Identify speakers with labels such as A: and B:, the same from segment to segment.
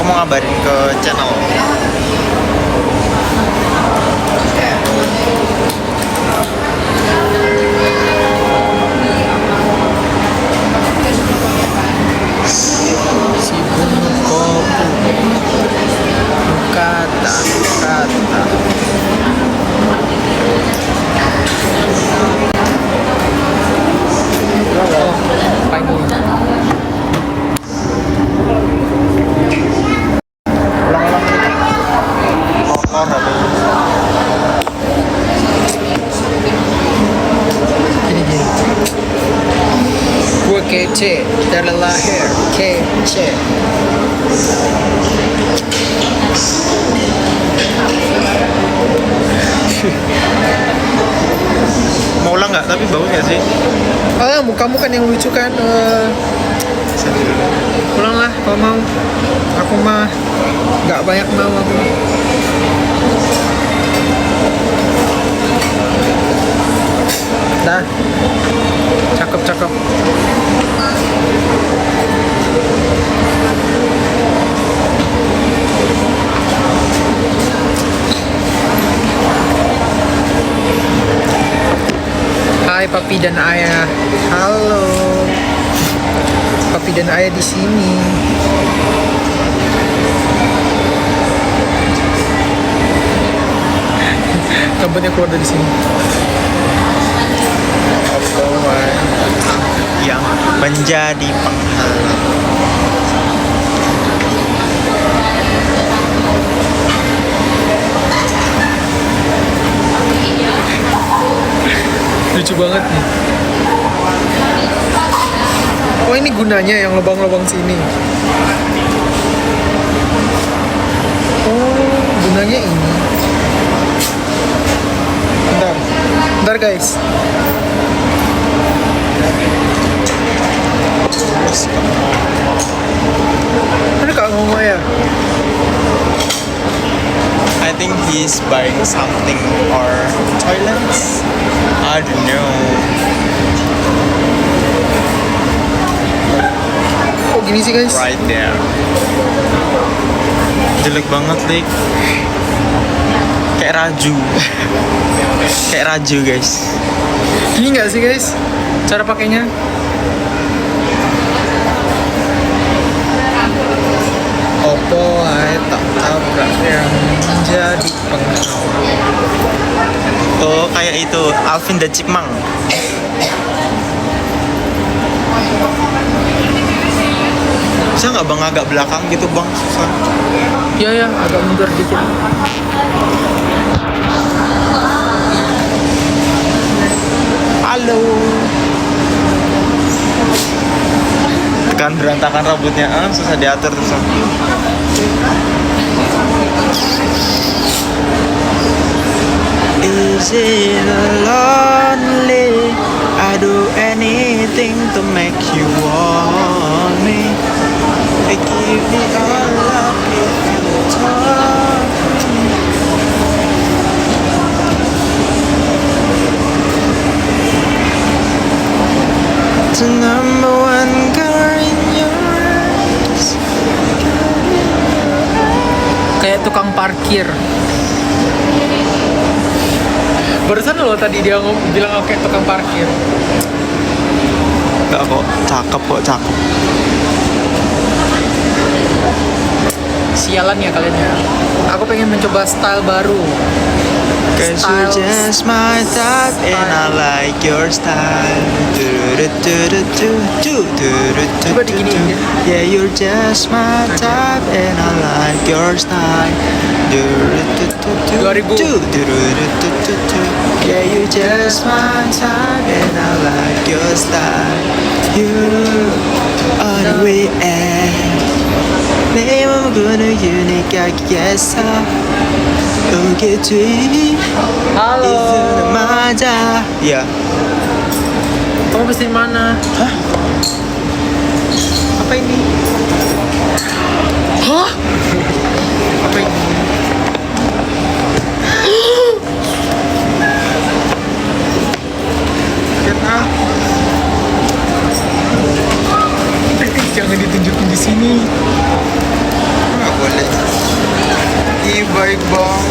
A: mau ngabarin ke channel.
B: Si Gunung Kopu kata oh finally
A: Kotor atau
B: gini gue kece dari lahir kece.
A: mau ulang nggak? Tapi bagus nggak sih?
B: Mukamu kan yang lucu kan. Pulang lah kalau mau. Aku mah nggak banyak mau aku. Dah. Cakep. Hai Papi dan Ayah. Halo. Papi dan Ayah di sini. Rambutnya keluar dari sini.
A: Yang menjadi penghalang.
B: Lucu banget nih. Oh ini gunanya yang lubang-lubang sini. Oh gunanya ini. Bentar guys. Ada Kak ngomong ya?
A: I think he's buying something or toilets. I don't know.
B: Oh gini sih guys.
A: Right there. Jelek banget, Lik. Kayak raju. Kayak raju, guys.
B: Gini nggak sih guys? Cara pakainya? Opo ae tak tabrak yang menjadi penghalang.
A: Oh, kayak itu Alvin the Chipmunk. Bisa nggak bang agak belakang gitu bang? Susah.
B: Ya agak mundur dikit.
A: Halo. Kan berantakan rambutnya, susah diatur terus. Is it lonely? I do anything to make you want me. I give me all up if you talk to me. The number one girl in your eyes.
B: Kayak tukang parkir. Barusan lo tadi dia bilang oke tukang parkir.
A: Enggak kok, cakep.
B: Sialan ya kalian ya. Aku pengen mencoba style baru.
A: Cause you're just my type and I like your style.
B: Coba diginiin.
A: Yeah, you're just my type and I like your style.
B: 2000.
A: Yeah, you just my type and I like your style. You are the way 내 몸은 유니까겠어 오겠지
B: Halo.
A: 이수는 맞아. Iya.
B: Kamu pasti mana?
A: Hah?
B: Apa ini? Hah? Apa ini?
A: Kita
B: Jangan ditunjukin di sini.
A: nggak boleh. Baik banget.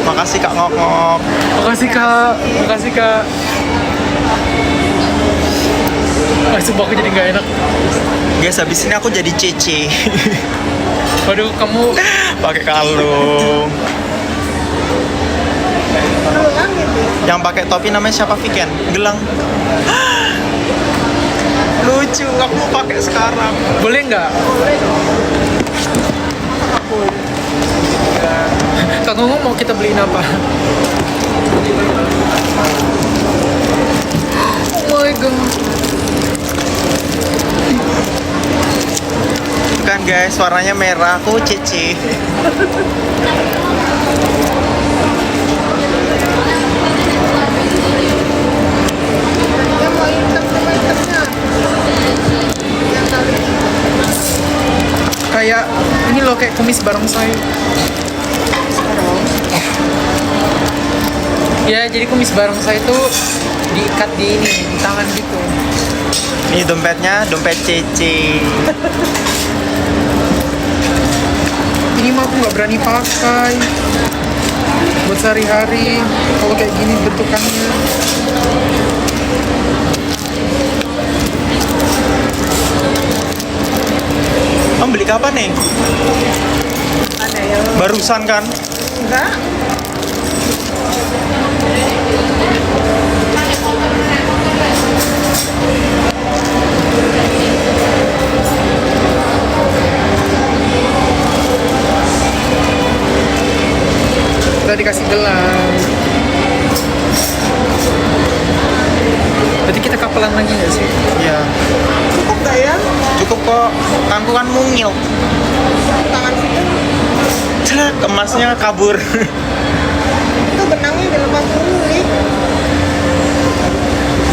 A: Makasih Kak Ngok-ngok.
B: Makasih kak. Sumpah aku jadi nggak enak.
A: Guys, habis ini aku jadi Cece.
B: Waduh, kamu
A: Pakai kalung. Yang pakai topi namanya siapa, Viken? Gelang. Lucu, aku mau pakai sekarang.
B: boleh nggak? Kak Ngomong mau kita beliin apa? Oh my god.
A: Kan guys, warnanya merah. Aku Cece.
B: Kayak ini loh, kayak kumis barongsai. Ya, jadi kumis barongsai itu diikat di ini, di tangan gitu.
A: Ini dompetnya, dompet Cece.
B: Ini mah aku nggak berani pakai buat sehari-hari. Kalau kayak gini bentukannya.
A: Kamu beli kapan nih?
C: Ada ya?
A: Barusan kan?
C: Enggak.
B: Udah dikasih gelang. Berarti kita kapelan lagi nggak sih?
A: Iya.
C: Cukup nggak ya?
A: Cukup kok. Tanganku kan mungil.
C: Tangan situ
A: Celak, emasnya kabur.
C: itu benangnya dilepas dulu nih.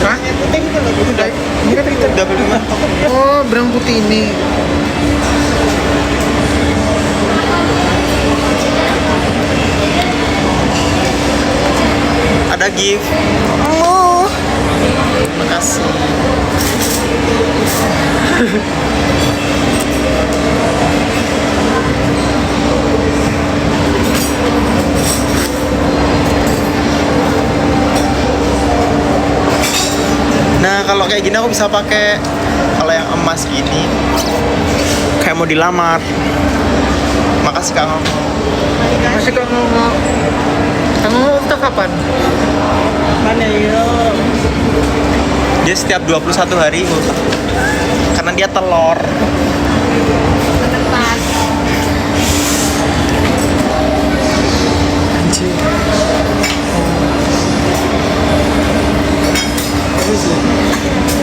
B: Hah?
C: Yang putih itu loh.
B: Udah. Ini kan kita
A: Udah beli mana?
B: Oh, berang putih ini.
A: Ada gift.
C: Oh.
A: Makasih. Nah, kalau kayak gini aku bisa pakai. Kalau yang emas gini kayak mau dilamar. Makasih Kak Ngomong.
B: Masih Kak Ngomong. Kak Ngomong udah kapan?
C: Mana ya?
A: Dia setiap 21 hari ultah. Karena dia telur.
C: Menetas.
B: Anjir.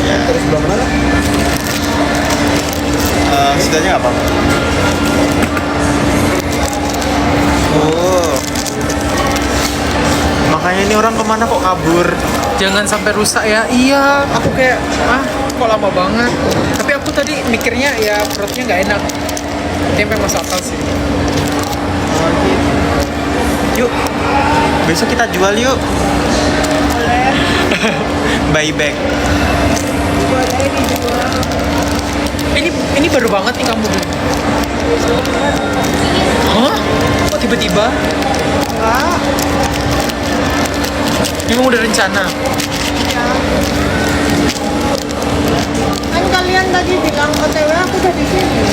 A: Ya. Sudahnya nggak apa-apa. Oh. Makanya ini orang kemana kok kabur?
B: Jangan sampai rusak ya. Iya, aku kayak kok lama banget. Tapi aku tadi mikirnya ya perutnya nggak enak. Tempe masuk akal sih.
A: Oh, gitu. Yuk, besok kita jual yuk.
C: Boleh.
A: Buyback.
C: Boleh dijual.
B: Ini baru banget nih kamu beli. Hah? Kok tiba-tiba?
C: Enggak.
B: Memang udah rencana.
C: Ya. Kan kalian tadi bilang OTW aku udah di sini.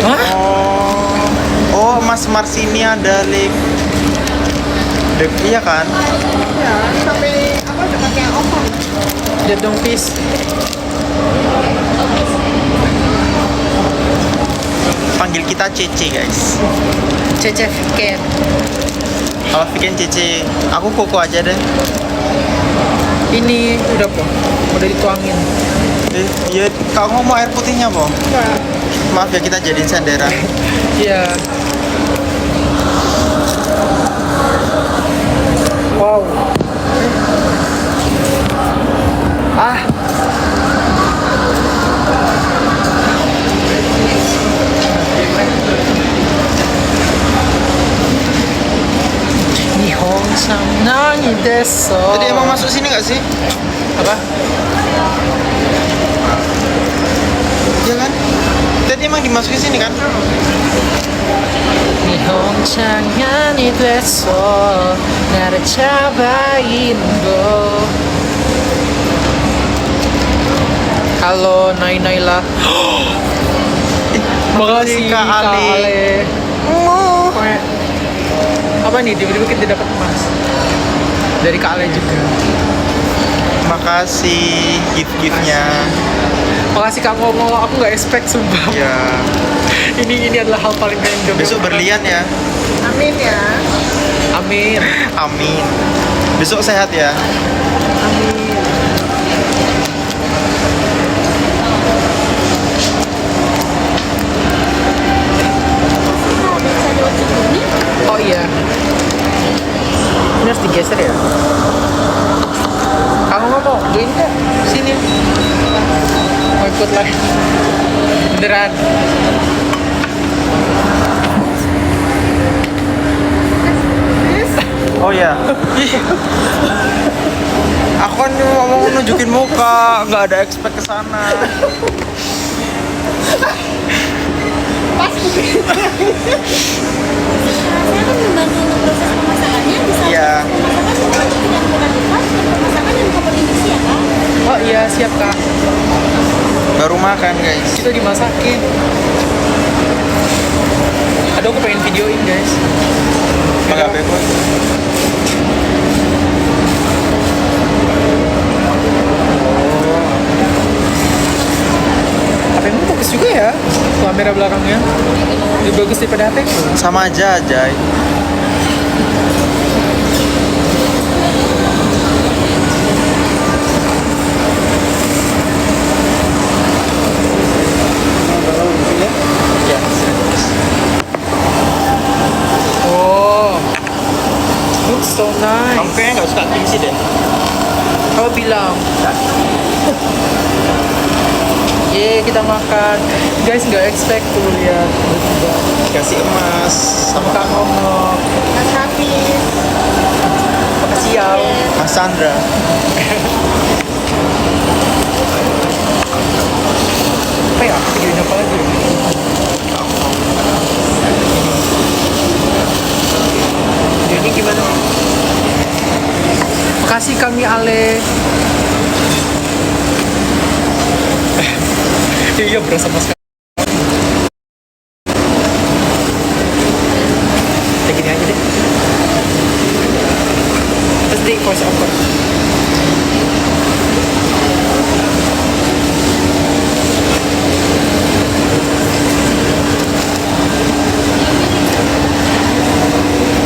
B: Hah?
A: Oh, Mas Marsini ada link. Iya kan?
C: Ya, sampai apa udah pakai oven.
B: Lihat dong, Pis.
A: Panggil kita Cece guys.
B: Cece Viken.
A: Kalau bikin Cece, aku Koko aja deh.
B: Ini udah po, udah dituangin.
A: Iya, kamu mau air putihnya po?
C: Enggak.
A: Maaf ya, kita jadiin sandera.
B: Iya. Wow. Ah. Nihon sang nangi desu.
A: Tadi emang masuk sini nggak sih?
B: Apa?
A: Iya kan? Tadi tadi emang dimasukin sini kan?
B: 미홍창년이 됐어 나를 잡아인 거 Halo Naila. Makasih
A: Kak
B: Kak
A: Ale.
B: Ale. Kayak apa nih tiba-tiba kita dapat emas dari Kak Ale juga.
A: Makasih gift-giftnya.
B: Makasih Kak Momo, aku nggak expect sumpah.
A: Ya.
B: Ini adalah hal paling random.
A: Besok berlian ya.
C: Amin ya.
B: Amin.
A: Amin. Besok sehat ya.
B: Amin. Oh iya. Ini harus digeser ya? Kamu mau join nggak? Sini. Mau ikut lah. Beneran.
A: Oh ya. Aku kan mau nunjukin muka, nggak ada expect ke sana.
C: Pas
D: Saya kan membantu untuk proses pemasakannya bisa
A: Iya.
D: pemasakan semua tidak bukan dipas dan pemasakan dan kompetisi ya Kak.
B: Oh iya siap Kak.
A: Baru makan guys.
B: Kita dimasakin. Aduh aku pengen videoin guys.
A: Pakai HP gua.
B: HP-mu bagus juga ya. Kamera belakangnya lebih bagus daripada HP.
A: Sama aja, Jay.
B: Oh, looks so nice.
A: Kamu kayaknya nggak suka tinggi deh.
B: Kau bilang. Ye kita makan. Guys nggak expect tuh lihat tiba-tiba
A: Kasih emas.
B: sama Kak Ngomong.
C: Mas Hafiz.
B: Makasih ya.
A: Mas Sandra.
B: Apa ya? Videoin apa lagi? Video ini gimana? Makasih kami Ale. Iya berasa mas. Kayak gini aja deh. Terus di voice over.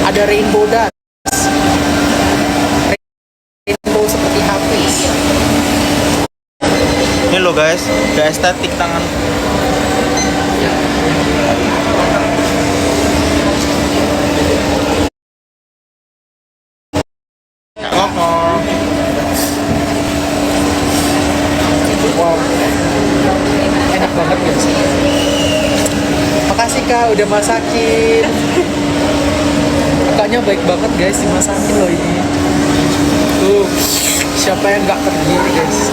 B: Ada rainbow dance. Rainbow seperti Hafiz.
A: Ini lo guys, gak estetik tangan. Oh.
B: Wow. Enak banget guys. Makasih Kak udah masakin. Kakaknya baik banget guys dimasakin loh ini. Tuh, siapa yang nggak terdiri guys?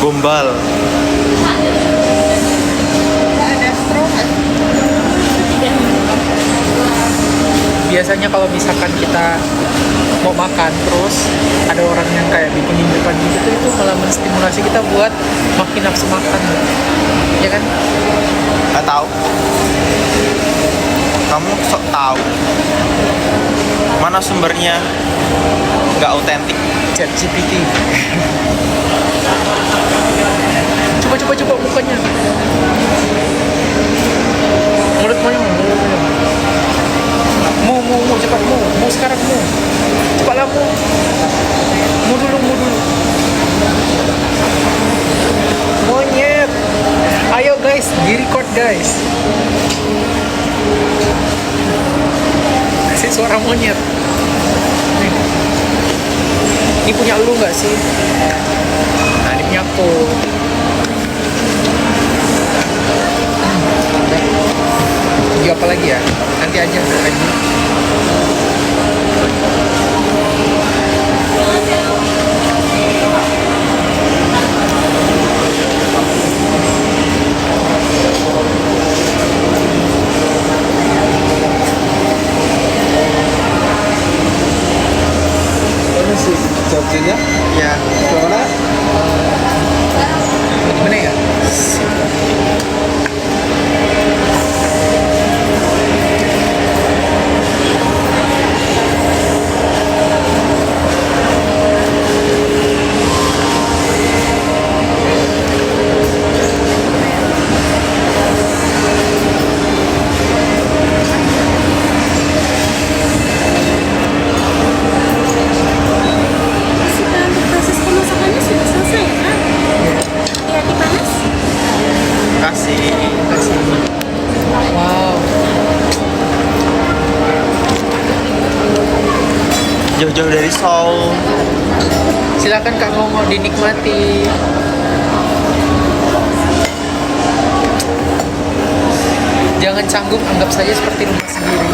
A: Gombal.
C: Ada straw nggak?
B: Biasanya kalau misalkan kita mau makan terus ada orang yang kayak bikinin depan gitu itu malah menstimulasi kita buat makin nafsu makan, ya kan?
A: Gak tahu. Kamu sok tahu. Mana sumbernya? Gak autentik.
B: ChatGPT. Coba mukanya. Mulut moyong. Mu cepat mu sekarang mu. Cepatlah mu dulu. Monyet. Ayo guys, di record guys. Kasih suara monyet. Nih. Ini punya lu nggak sih? Nah ini punya aku. Video apa lagi ya? Nanti aja lagi.
A: jauh-jauh dari Seoul.
B: Silakan Kak Ngomo dinikmati. Jangan canggung, anggap saja seperti rumah sendiri.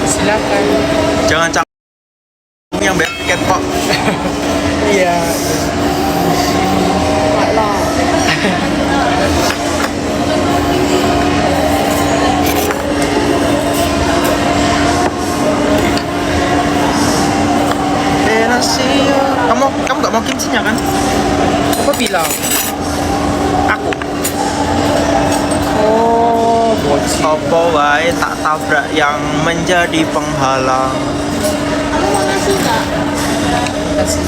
B: Silakan.
A: Jangan canggung yang bayar tiket kok.
B: Iya.
A: Kamu nggak mau kimchinya kan?
B: Apa bilang?
A: Aku.
B: Oh, bocil.
A: Apa wae tak tabrak yang menjadi penghalang.
C: Kamu mau nasi nggak?
B: Kasih.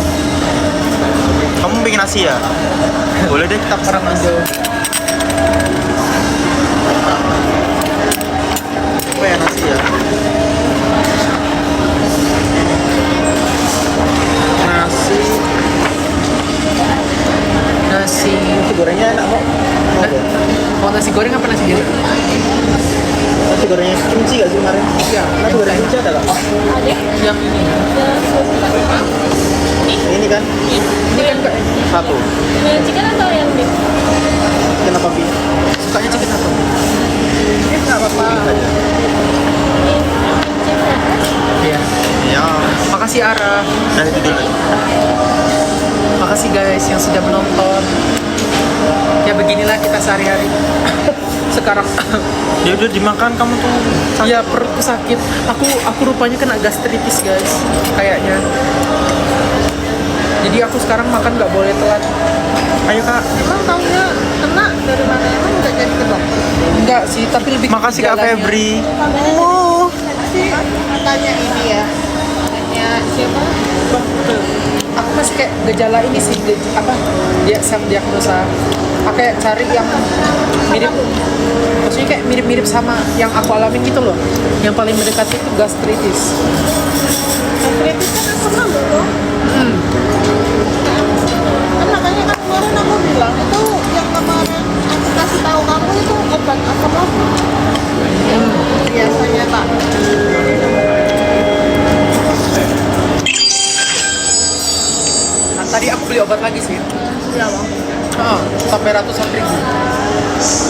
A: Kamu bikin nasi ya? Boleh deh kita pesan nasi. Apa ya nasi ya?
B: Nasi.
A: Nasi gorengnya enak kok.
B: Mau nasi goreng apa nasi goreng?
A: Nasi gorengnya kimchi gak sih kemarin?
B: Iya.
A: Nasi goreng kimchi ada gak?
D: Ada.
B: Yang ini.
A: Ini kan?
B: Ini kan Kak.
A: Satu.
D: Yang chicken atau yang beef?
A: Kenapa bi?
B: Sukanya chicken apa?
C: Ini nggak apa-apa.
A: Aja.
B: Iya.
A: Ya.
B: Makasih Ara.
A: Nah itu dulu.
B: Makasih guys yang sudah menonton. Ya beginilah kita sehari-hari. Sekarang
A: Ya udah dimakan kamu tuh.
B: ya perutku sakit. Aku rupanya kena gastritis guys. Kayaknya. Jadi aku sekarang makan nggak boleh telat.
A: Ayo kak.
C: Emang taunya kena dari mana? Emang nggak jadi ke dokter?
B: Enggak sih, tapi lebih ke
A: Makasih kak
B: gejalanya.
A: Febri.
C: Oh, sih katanya ini ya. Katanya siapa? Dokter.
B: Aku masih kayak gejala ini sih, apa? Dia self diagnosa. Aku kayak cari yang mirip, maksudnya kayak mirip-mirip sama yang aku alamin gitu loh. Yang paling mendekati itu gastritis.
C: Gastritis kan aku malu loh. Kan makanya kan kemarin aku bilang itu yang kemarin aku kasih tahu kamu itu obat asam lambung. Biasanya tak.
B: Nah, tadi aku beli obat lagi sih.
C: Ya bang.
B: Sampai ratusan ribu.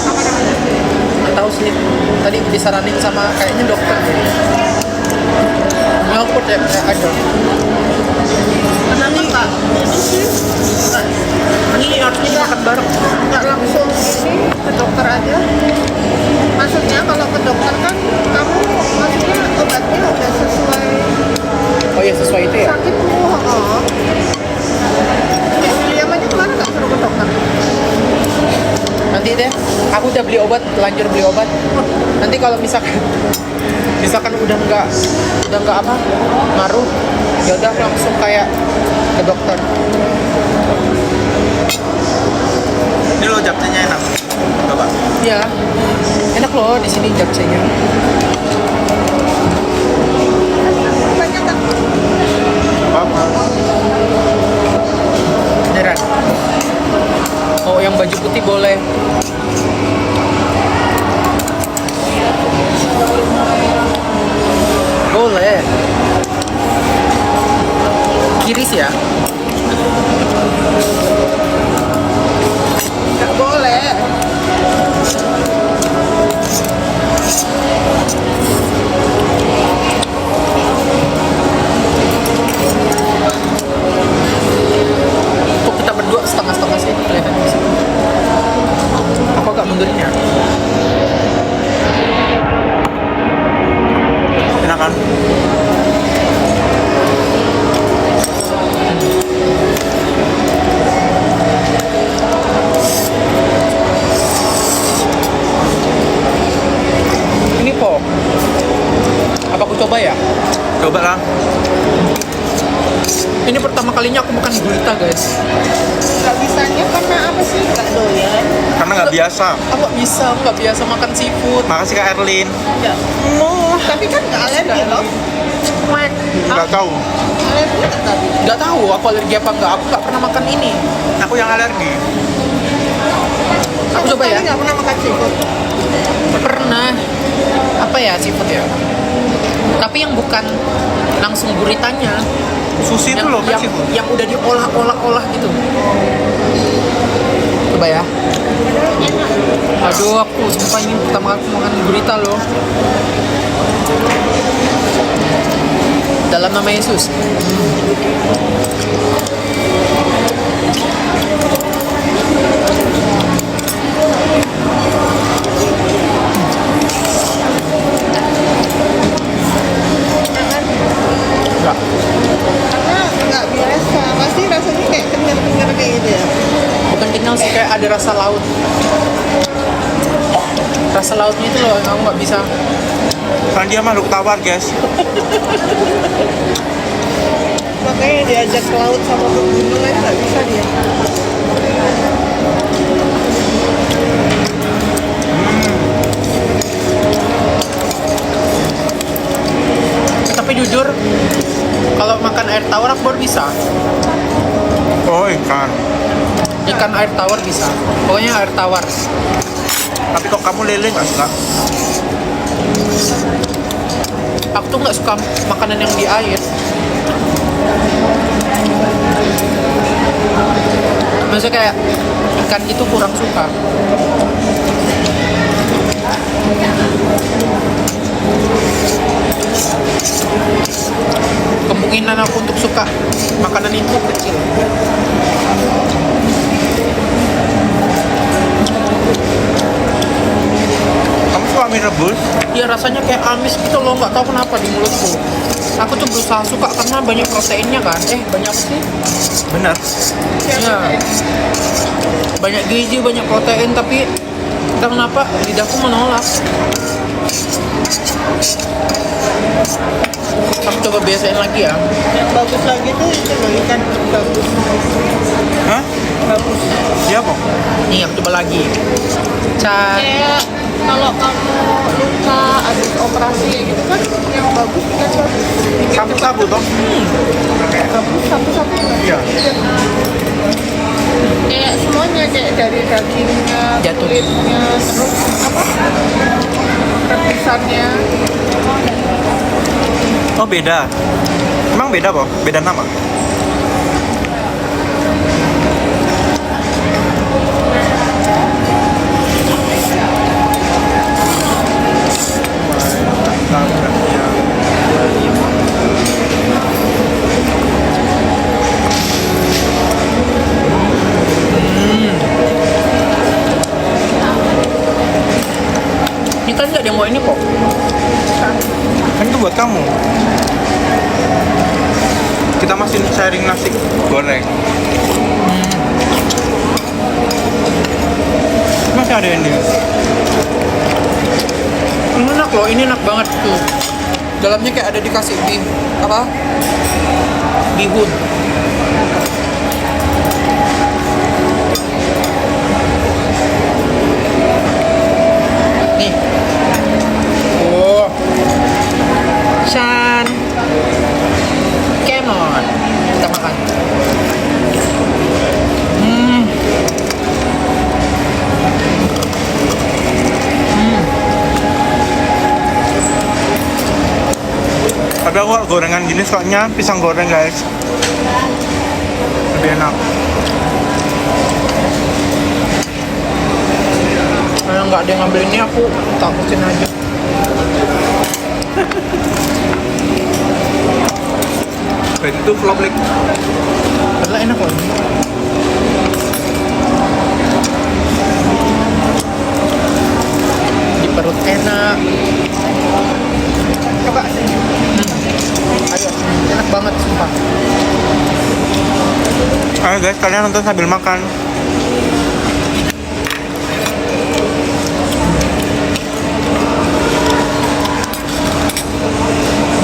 C: Apa namanya?
B: Nggak tahu sih. Tadi disaranin sama kayaknya dokter. Melport ya, kayak ada.
C: Kenapa nggak? Ini sih nggak
B: Ini harusnya makan bareng.
C: nggak langsung ini ke dokter aja. Maksudnya kalau ke dokter kan kamu maksudnya obatnya udah sesuai
B: Oh ya sesuai itu ya.
C: sakitmu. Oh. Ya William aja kemarin nggak suruh ke dokter.
B: Nanti deh, aku udah beli obat, lanjut beli obat. Nanti kalau misalkan udah nggak apa ngaruh, ya udah langsung kayak ke dokter.
A: Ini lo japsanya enak. Coba.
B: Iya, enak loh di sini japsenya.
C: Banyak kan?
A: Apa?
B: Beneran. Oh yang baju putih boleh. Boleh. Kiris ya.
C: Nggak boleh.
B: Kok kita berdua setengah-setengah sih kelihatan di sini. Aku agak mundurin ya.
A: Enak kan?
B: Ini po. Apa aku coba ya?
A: Coba lah.
B: Ini pertama kalinya aku makan gurita guys.
C: Nggak bisanya karena apa sih? Nggak doyan.
A: Karena nggak biasa.
B: Aku nggak biasa makan seafood.
A: Makasih kak Erlin.
C: Ya. Tapi kan nggak alergi loh.
A: Nggak tahu.
C: Alergi nggak tadi?
B: Nggak tahu aku alergi apa nggak. Aku nggak pernah makan ini.
A: Aku yang alergi.
B: Aku coba ya.
C: Nggak pernah makan seafood.
B: Pernah. Apa ya seafood ya? Tapi yang bukan langsung guritanya,
A: Sushi itu
B: yang,
A: loh,
B: yang,
A: Meksiko.
B: yang udah diolah-olah gitu. Coba ya. Aduh, aku sumpah ini pertama kali makan gurita loh. Dalam nama Yesus. Enggak.
C: Karena nggak biasa, pasti rasanya kayak kenyal-kenyal kayak gitu ya.
B: Bukan kenyal sih, kayak ada rasa laut. Rasa lautnya itu loh, kamu nggak bisa.
A: Kan dia makhluk tawar, guys.
C: Makanya diajak ke laut sama ke gunung aja nggak bisa dia.
B: Tapi jujur, kalau makan air tawar aku baru bisa.
A: Oh, ikan.
B: Ikan air tawar bisa. Pokoknya air tawar.
A: Tapi kok kamu lele nggak suka?
B: Aku tuh nggak suka makanan yang di air. Maksudnya kayak ikan itu kurang suka. Kemungkinan aku untuk suka makanan itu kecil.
A: Kamu suka mie rebus?
B: Ya rasanya kayak amis gitu loh, nggak tahu kenapa di mulutku. Aku tuh berusaha suka karena banyak proteinnya kan. Banyak apa sih?
A: Bener.
B: Ya. Banyak gizi, banyak protein, tapi entah kenapa lidahku menolak. Aku coba biasain lagi ya.
C: Yang bagus lagi tuh itu loh, ikan bagus.
A: Hah?
C: Bagus.
A: Siapa?
B: Nih aku coba lagi.
C: Kayak kalau kamu luka habis operasi gitu kan, yang bagus ikan bagus.
A: Sabu-sabu toh?
C: Bagus satu-satu kan?
A: Iya.
C: Kayak semuanya kayak dari dagingnya,
B: Jatuh.
C: kulitnya, terus apa? Rebusannya.
A: Oh, beda. Emang beda, Boh? Beda nama?
B: Ini kan nggak ada yang mau ini kok.
A: Kan itu buat kamu. Kita masih sharing nasi goreng. Masih ada ini.
B: Ini enak loh, ini enak banget tuh. Dalamnya kayak ada dikasih apa? Bihun. Nih. Oh. Shan. Come on. Kita makan.
A: Tapi aku kalau gorengan gini sukanya pisang goreng, guys. Lebih enak.
B: Kalau nggak ada yang ngambil ini aku takutin aja.
A: Itu vlog like.
B: Padahal enak loh. Di perut enak.
C: Coba sini.
B: Ayo, enak banget sumpah.
A: Ayo guys, kalian nonton sambil makan.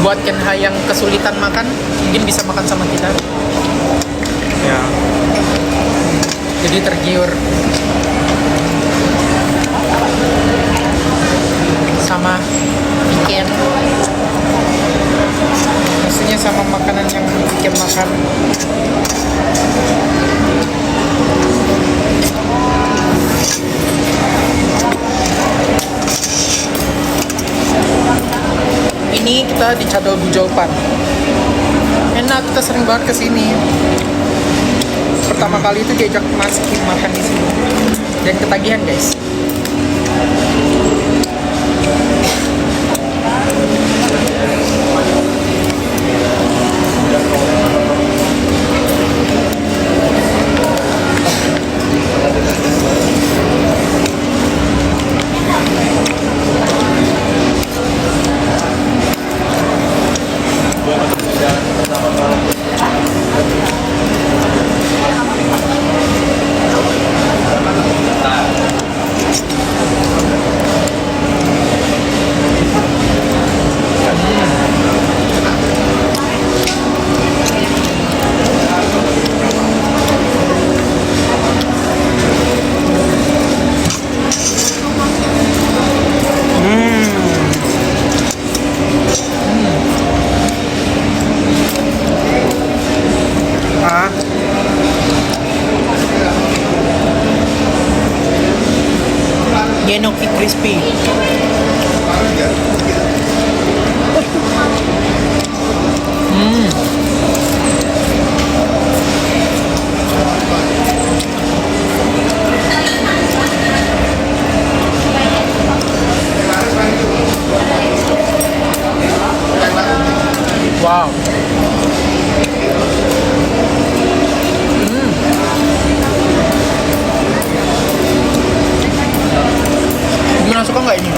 B: Buat Kenha yang kesulitan makan, mungkin bisa makan sama kita.
A: Ya.
B: Jadi tergiur sama bikin, maksudnya sama makanan yang bikin makan. Ini kita di Cadel Bujolpan. Enak, kita sering banget kesini. Pertama kali itu diajak Mas Kim makan di sini. Dan ketagihan guys.
A: Ah,
B: Gnocchi crispy. Wow. Gimana, suka nggak ini?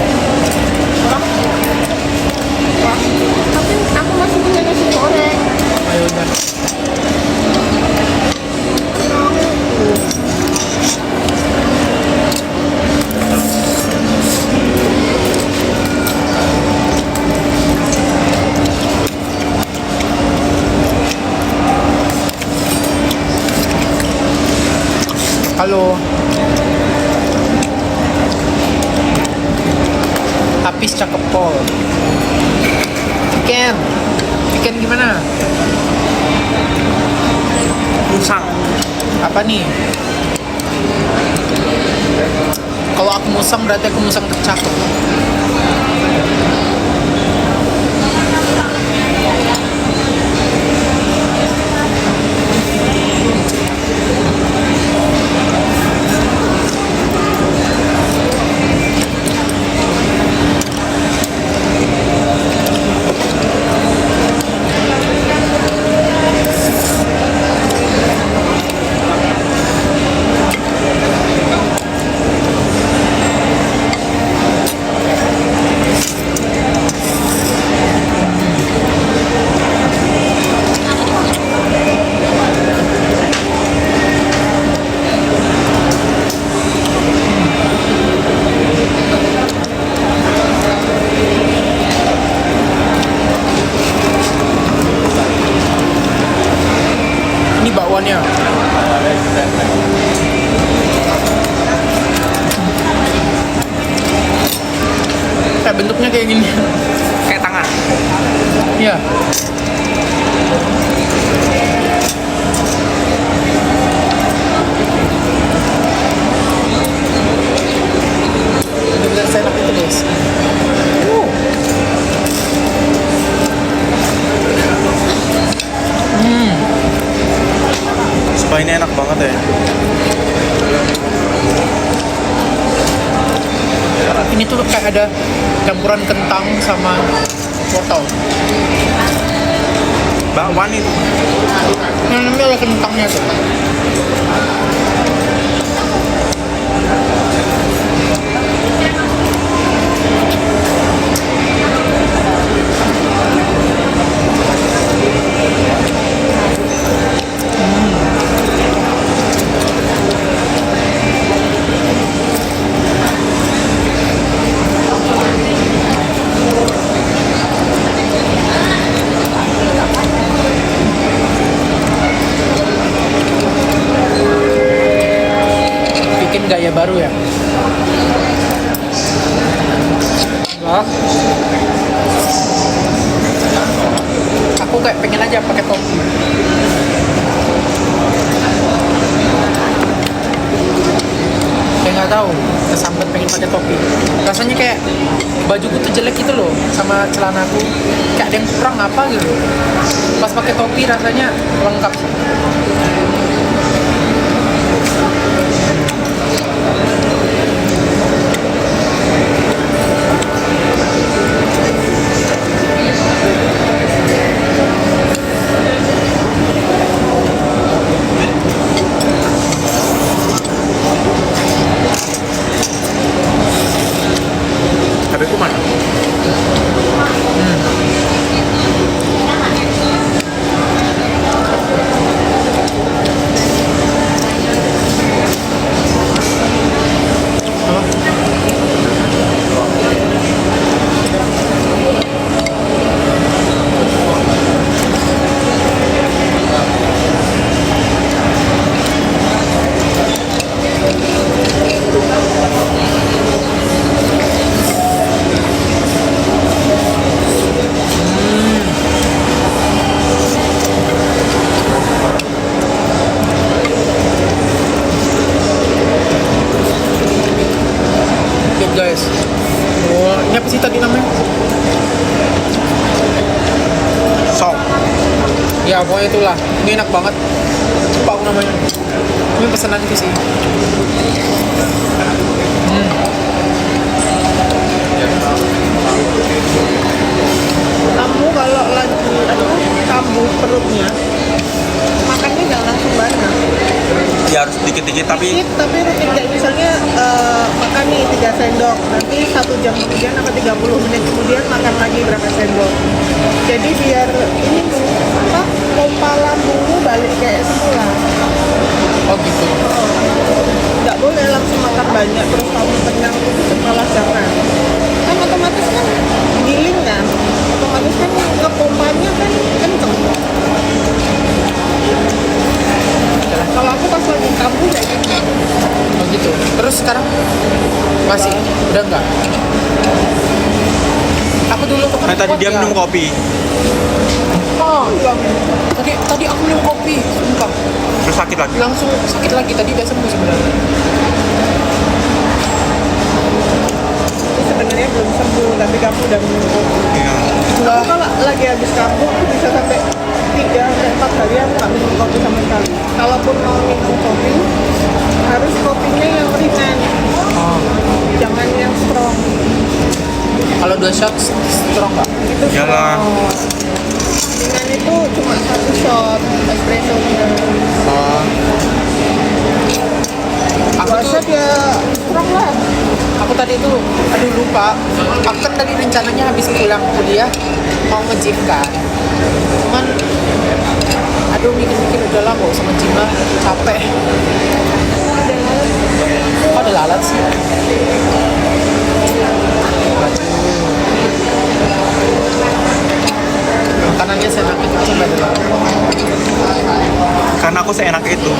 C: Tapi aku masih punya nasi goreng.
B: Ayo udah. Halo. Habis cakep pol. Iken. Iken gimana?
A: musang.
B: Apa nih? Kalau aku musang berarti aku musang tercakep. Ini bakwannya. Kayak bentuknya kayak gini.
A: Kayak tangan.
B: Iya. Bener-bener seenak itu guys.
A: Sumpah ini enak banget ya.
B: Ini tuh kayak ada campuran kentang sama wortel.
A: Bakwan itu.
B: Nah, ini ada kentangnya tuh. Bikin gaya baru ya. Wah. Aku kayak pengen aja pakai topi. Saya nggak tahu. kesambet pengen pakai topi. Rasanya kayak bajuku tuh jelek gitu loh sama celanaku, kayak ada yang kurang apa gitu. Pas pakai topi rasanya lengkap sih.
A: Tapi aku mana?
B: Lihat guys. Wah, ini apa sih tadi namanya?
A: Sok.
B: Ya pokoknya itulah. Ini enak banget. Lupa aku namanya. Ini pesanan itu sih.
C: Kamu kalau lagi kambuh perutnya, makannya jangan langsung banyak.
A: Ya harus dikit-dikit tapi
C: Dikit, tapi rutin kayak misalnya makan nih 3 sendok, nanti 1 jam kemudian atau 30 menit kemudian makan lagi berapa sendok. Jadi biar ini apa pompa lambungmu balik kayak semula.
B: Oh gitu.
C: Nggak boleh langsung makan banyak terus kamu kenyang itu malah jangan. Kan otomatis kan giling kan, otomatis kan ngepompanya kan kenceng. Kalau aku pas lagi kambuh kayak gitu.
B: Oh gitu. Terus sekarang masih udah enggak? Aku dulu tuh
A: nah, tadi dia minum kopi.
B: Oh, tadi aku minum kopi, sumpah.
A: Terus sakit lagi.
B: Langsung sakit lagi. Tadi udah sembuh sebenarnya.
C: Ini sebenarnya belum sembuh tapi kamu udah minum kopi.
A: Iya.
C: Aku kalau lagi habis kambuh aku bisa sampai 3-4 hari aku nggak minum kopi sama sekali. Kalaupun mau minum kopi harus kopinya yang ringan,
B: Oh.
C: jangan yang strong.
B: Kalau 2 shot strong nggak?
C: Itu
A: Iyalah.
C: strong. Ringan itu cuma 1 shot espressonya.
B: Oh. Aku
C: 2
B: tuh
C: shot ya strong lah.
B: aku tadi tuh aduh lupa. Aku kan tadi rencananya habis pulang kuliah mau nge-gym kan. Cuman aduh mikir-mikir udah lah nggak usah nge-gym lah, capek. Kok ada lalat sih? Makanannya seenak itu coba dulu.
A: Karena aku seenak itu.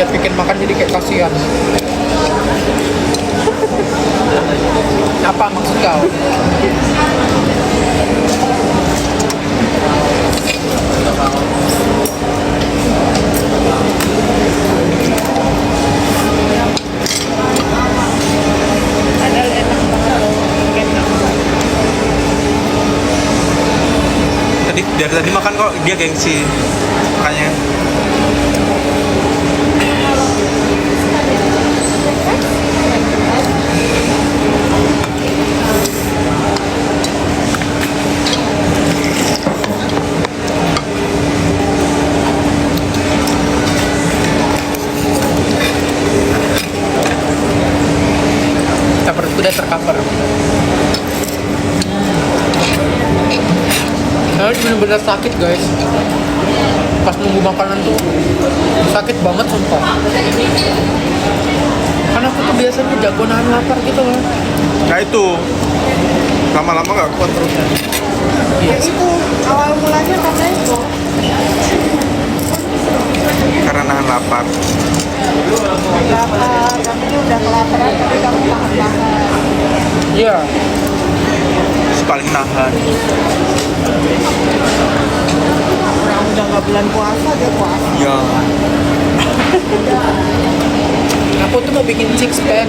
B: Dia bikin makan jadi kayak kasihan. Apa maksud kau?
C: Padahal enak banget. Enak.
A: Tadi dari tadi makan kok dia gengsi. Makanya
B: Perutku udah tercover. Bener-bener sakit guys. Pas nunggu makanan tuh Sakit banget sumpah. Karena aku tuh biasanya jago nahan lapar gitu loh.
A: Nah itu lama-lama nggak kuat perutnya.
B: Iya.
C: Itu awal mulanya karena itu.
A: Karena nahan lapar.
C: Lapar, kamu udah kelaparan tapi kamu tahan-tahan.
B: Iya.
A: Paling nahan.
C: Orang udah nggak bulan puasa dia puasa.
A: Ya.
B: Aku tuh mau bikin six pack.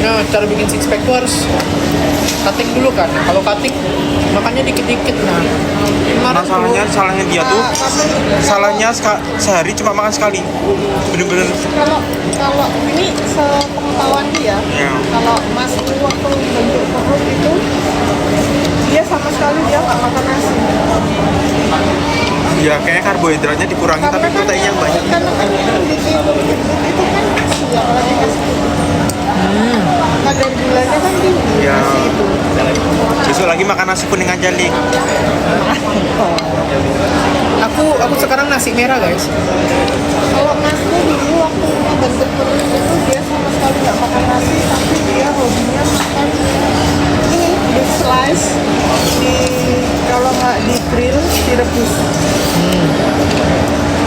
B: Nah, cara bikin six pack tuh harus cutting dulu kan. Nah, kalau cutting makannya dikit-dikit. Nah, kemarin
A: Salahnya dia tuh salahnya sehari cuma makan sekali. Bener-bener.
C: Kalau ini sepengetahuan dia,
A: Ya.
C: kalau Mas ini waktu bentuk perut itu dia sama sekali dia nggak makan nasi.
A: Ya kayaknya karbohidratnya dikurangi tapi proteinnya yang banyak.
C: Karena kan yang bikin itu kan nasi ya kalau dikasih kadar gulanya kan tinggi
A: Ya.
C: nasi itu.
A: Besok lagi makan nasi kuning aja, Lik.
B: aku sekarang nasi merah, guys.
C: Kalau Mas tuh dulu waktu bentuk perut itu dia sama sekali nggak makan nasi tapi dia hobinya makan ini beef slice kalau nggak di grill direbus.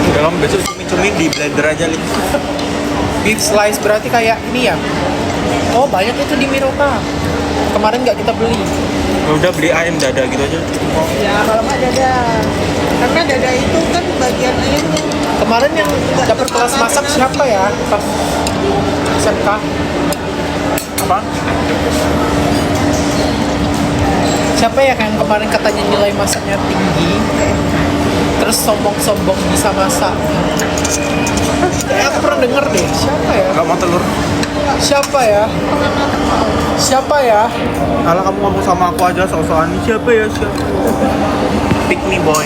A: Udah kamu besok cumi-cumi di blender aja, Lik.
B: Beef slice berarti kayak ini ya. Oh, banyak itu di Miroka. Kemarin nggak kita beli.
A: Ya udah beli ayam dada gitu aja.
C: Ya kalau nggak dada, karena dada itu kan bagian ayamnya.
B: Kemarin yang dapat kelas masak siapa ya? Pas SMK.
A: Apa?
B: Siapa ya yang kemarin katanya nilai masaknya tinggi? Terus sombong-sombong bisa masak. Aku pernah denger deh. Siapa ya?
A: Gak mau telur.
B: Siapa ya? Siapa ya?
A: Kalau kamu ngomong sama aku aja soal-soal ini siapa ya? Siapa? Pick me boy.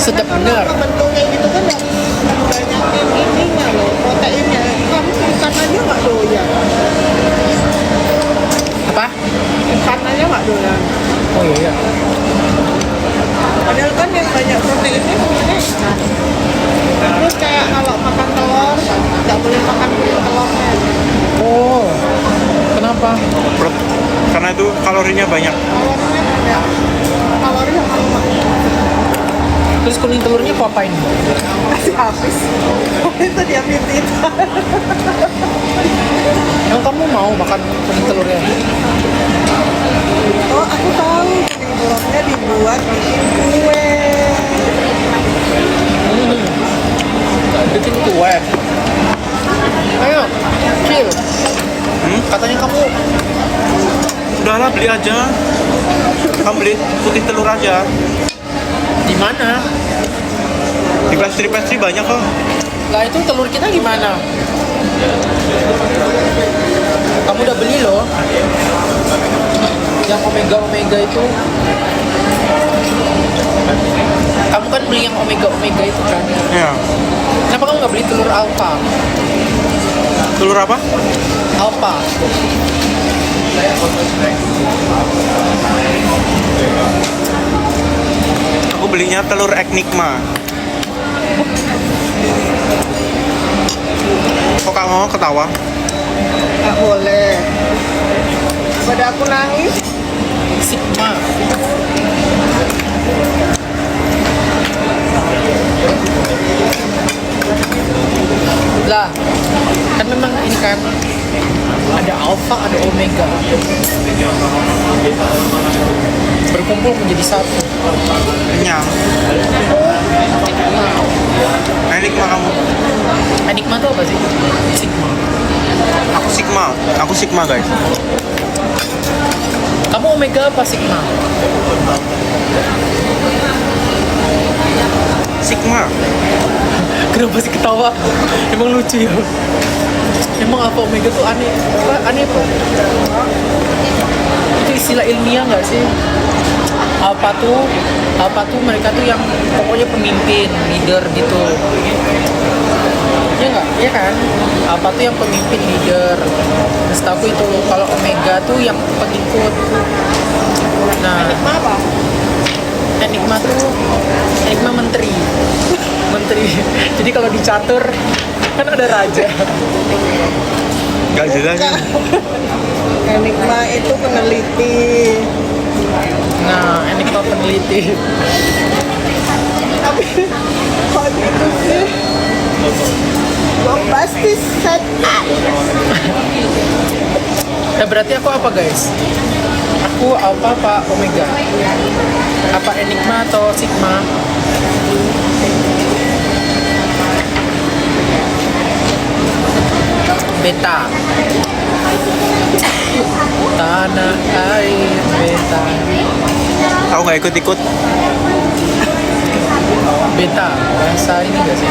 B: Sedap bener.
C: Bentuknya gitu kan dari banyak ininya loh, proteinnya. Kamu ikan aja nggak doyan.
B: Apa?
C: Ikan aja nggak doyan.
B: Oh iya.
C: Padahal kan yang banyak proteinnya sebenarnya ikan. Terus kayak kalau makan telur nggak boleh makan kulit telurnya.
B: Oh. Kenapa?
A: Karena itu kalorinya banyak.
C: Telurnya banyak. Kalori yang lemak.
B: Terus kuning telurnya kau apain?
C: Masih habis. Itu dia minta.
B: Yang kamu mau makan kuning telurnya?
C: Oh, aku tahu kuning telurnya dibuat bikin kue.
B: Bikin kue. Ayo, chill. Katanya kamu
A: Udahlah beli aja. Kamu beli putih telur aja.
B: di mana?
A: Di pastry banyak kok.
B: Lah itu telur kita gimana? Kamu udah beli loh. Yang omega itu. Kamu kan beli yang omega itu kan?
A: Ya.
B: Kenapa kamu nggak beli telur alpha?
A: Telur apa?
B: Alpha.
A: Aku belinya telur Enigma. Kok kamu ketawa?
C: Nggak boleh. Pada aku nangis.
B: Sigma. Lah, kan memang ini kan ada alpha, ada omega. Berkumpul menjadi satu.
A: Kenyang. Enigma kamu.
B: Enigma itu apa sih? Sigma.
A: Aku Sigma guys.
B: Kamu omega apa sigma?
A: Sigma.
B: Kenapa sih ketawa? Emang lucu ya? Emang apa omega tuh aneh? Apa aneh bro? Itu istilah ilmiah nggak sih? Alpha tuh mereka tuh yang pokoknya pemimpin, leader gitu. Iya nggak? Iya kan? Alpha tuh yang pemimpin leader. Setahu itu kalau Omega tuh yang pengikut. Nah,
C: Enigma apa?
B: Enigma menteri. Menteri. Jadi kalau dicatur kan ada raja.
A: Gak jelas ya.
C: Enigma itu peneliti.
B: Nah, Enigma peneliti.
C: Tapi kok gitu sih? Bombastis set.
B: Berarti aku apa guys? Aku Alpha apa Omega? Apa Enigma atau Sigma? Beta. Tanah air beta.
A: Aku nggak ikut-ikut.
B: Beta bahasa ini gak sih?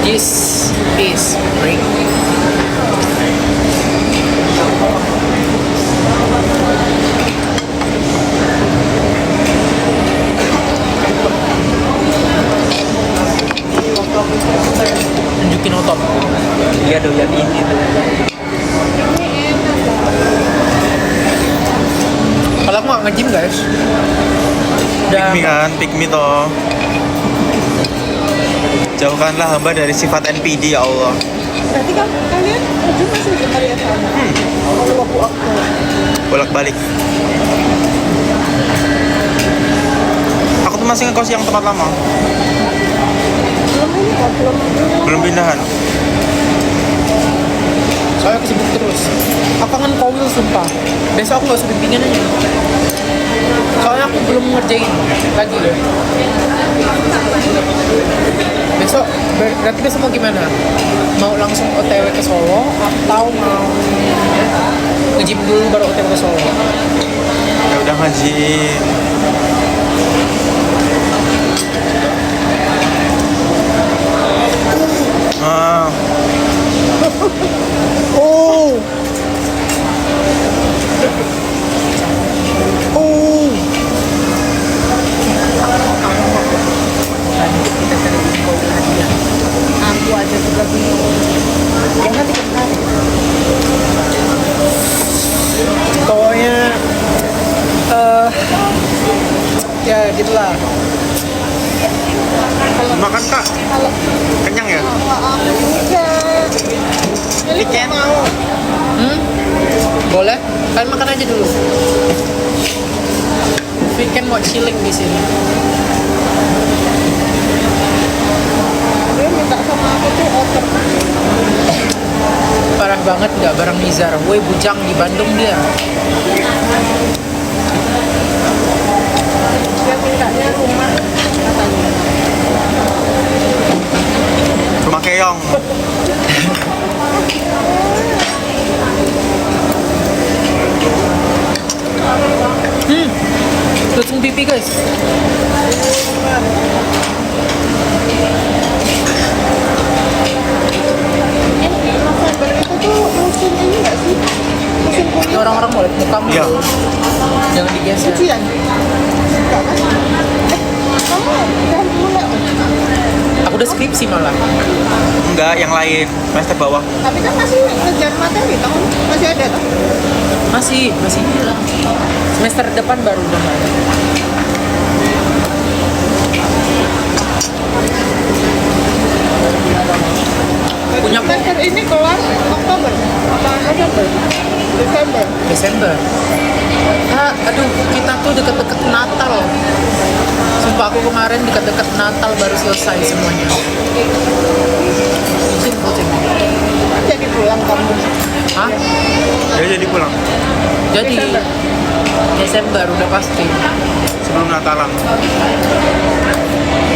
B: This is spring. Tunjukin otot.
A: Iya doyan ini tuh.
B: Kalau aku nggak nge-gym guys.
A: Pick me kan, pick me toh. Jauhkanlah hamba dari sifat NPD ya Allah.
C: Berarti kan kalian ujung masih di area sama. Kalau waktu
A: Bolak-balik. Aku tuh masih ngekos yang tempat lama.
C: belum ini kan
A: Belum pindahan.
B: Soalnya aku sibuk terus. Aku kangen Kowil sumpah. Besok aku nggak usah bimbingan aja. Soalnya aku belum ngerjain lagi loh. Besok berarti besok mau gimana? Mau langsung OTW ke Solo atau mau nge-gym dulu baru OTW ke Solo?
A: Ya udah ngaji. Ah,
C: Oh. Oh.
B: Kita cari Kowil hadiah.
C: Aku aja juga bingung. Ya nanti kita
B: Pokoknya ya gitulah.
A: makan kak.
C: kalau
A: Kenyang ya?
C: aku enggak. Jadi
A: Weekend.
C: mau.
B: Boleh? Kalian makan aja dulu. Weekend mau chilling di sini.
C: Dia minta sama aku tuh otter.
B: Parah banget nggak bareng Nizar. Woi bujang di Bandung dia.
C: Dia mintanya rumah katanya.
A: Rumah keong.
B: Langsung pipi guys.
C: November itu tuh musim ini nggak sih? Musim
B: Ini
C: kuliah.
B: orang-orang boleh mukamu.
A: Iya.
B: Jangan digeser.
C: Ujian? Enggak kan? Kamu udah mulai?
B: Aku udah skripsi malah.
A: Enggak, yang lain. Semester bawah.
C: Tapi kan masih ngejar materi, tahun masih ada kan?
B: Masih. Semester depan baru udah nggak ada. Punya aku
C: Semester ini kelar Oktober, apa November, Desember.
B: Desember. Aduh, kita tuh deket-deket Natal. Sumpah aku kemarin deket-deket Natal baru selesai semuanya. Kucing.
C: Jadi pulang kamu.
B: Hah?
A: Ya jadi pulang.
B: Jadi
C: Desember.
B: Desember udah pasti.
A: Sebelum Natalan.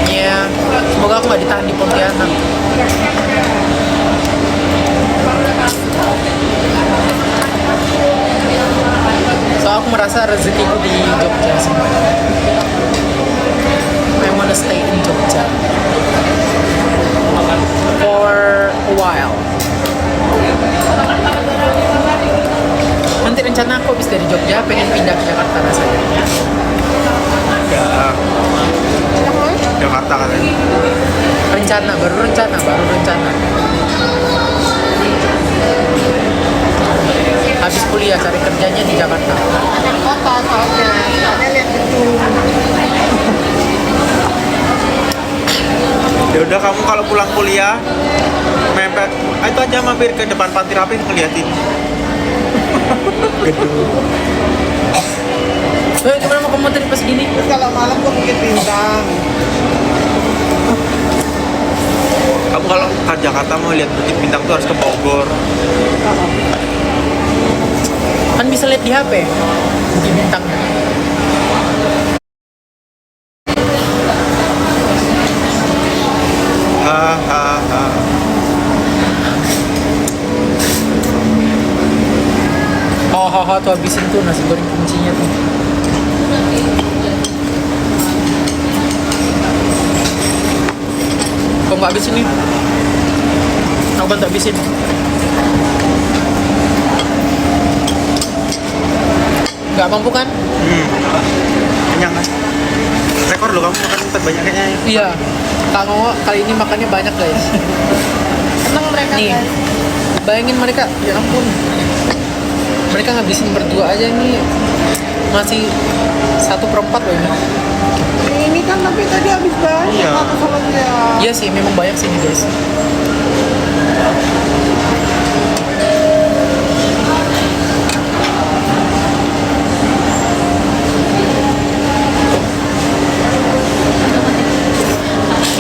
B: Ya, semoga aku nggak ditahan di Pontianak. So aku merasa rezekiku di Jogja semuanya. I wanna stay in Jogja for a while. rencana aku habis dari Jogja pengen pindah ke Jakarta rasanya.
A: Ya, Jakarta katanya.
B: Baru rencana. Habis kuliah cari kerjanya di Jakarta.
C: Anak kota soalnya lihat gedung.
A: Ya udah, kamu kalau pulang kuliah mepet itu aja, mampir ke depan Panti Rapih ngeliatin gedung.
B: Gimana mau kamu tadi pas gini?
C: Terus kalau malam gua Bukit Bintang.
A: Kamu kalau ke Jakarta mau lihat Bukit Bintang tuh harus ke Bogor.
B: Kan bisa lihat di HP Bukit Bintangnya.
A: Hahaha.
B: Oh, tuh habisin tuh nasi goreng kuncinya tuh. Kok nggak habisin nih? Aku bantu habisin. Nggak mampu kan?
A: Kenyang kan? Rekor lo kamu makan terbanyak kayaknya.
B: Iya. Kak Ngowo kali ini makannya banyak guys.
C: Seneng mereka
B: Nih,
C: guys.
B: bayangin mereka, ya ampun. Mereka ngabisin berdua aja nih. Masih 1/4 loh ini.
C: Ini kan tapi tadi habis banyak
A: Iya.
C: aku sama dia.
B: Iya sih, memang banyak sih nih guys.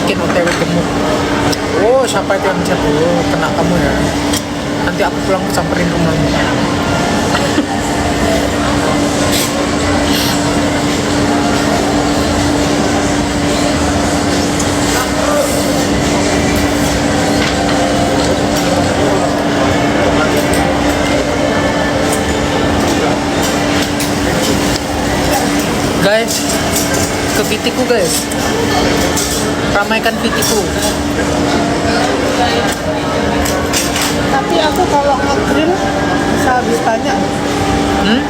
B: Bikin OTW gemuk. Oh, siapa itu yang chat? Oh, kena kamu ya. Nanti aku pulang samperin rumahmu. Guys, ke Vitiku guys. Ramaikan Vitiku.
C: Tapi aku kalau nge-grill bisa habis banyak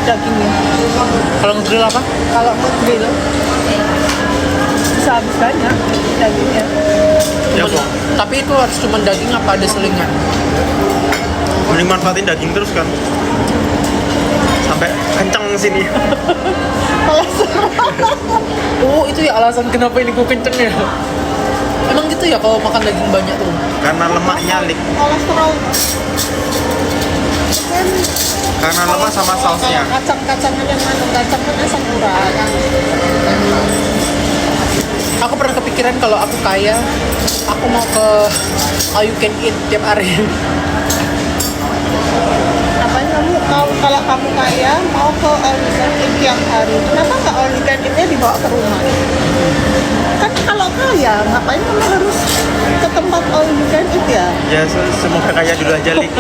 C: dagingnya.
B: Kalau ngegrill apa?
C: Kalau nge-grill bisa habis banyak dagingnya.
A: Ya
B: Cuman-
A: kok.
B: Tapi itu harus cuma daging apa ada selingan?
A: Mending manfaatin daging terus kan. Sampai kenceng sini.
B: Oh, itu ya alasan kenapa ini gue kenceng ya. Emang gitu ya kalau makan daging banyak tuh.
A: Karena lemaknya lik.
C: Kolesterol kan
A: Karena lemak sama sausnya.
C: kacang-kacangan yang manu kacang kan asam urat.
B: Aku pernah kepikiran kalau aku kaya, aku mau ke All You Can Eat tiap hari.
C: Ngapain kamu kalau kamu kaya mau ke all you can eat tiap hari? Kenapa nggak all you can eat-nya dibawa ke rumah? Kan kalau kaya ngapain kamu harus ke tempat all you can eat ya?
A: Ya semoga kaya dulu aja lik.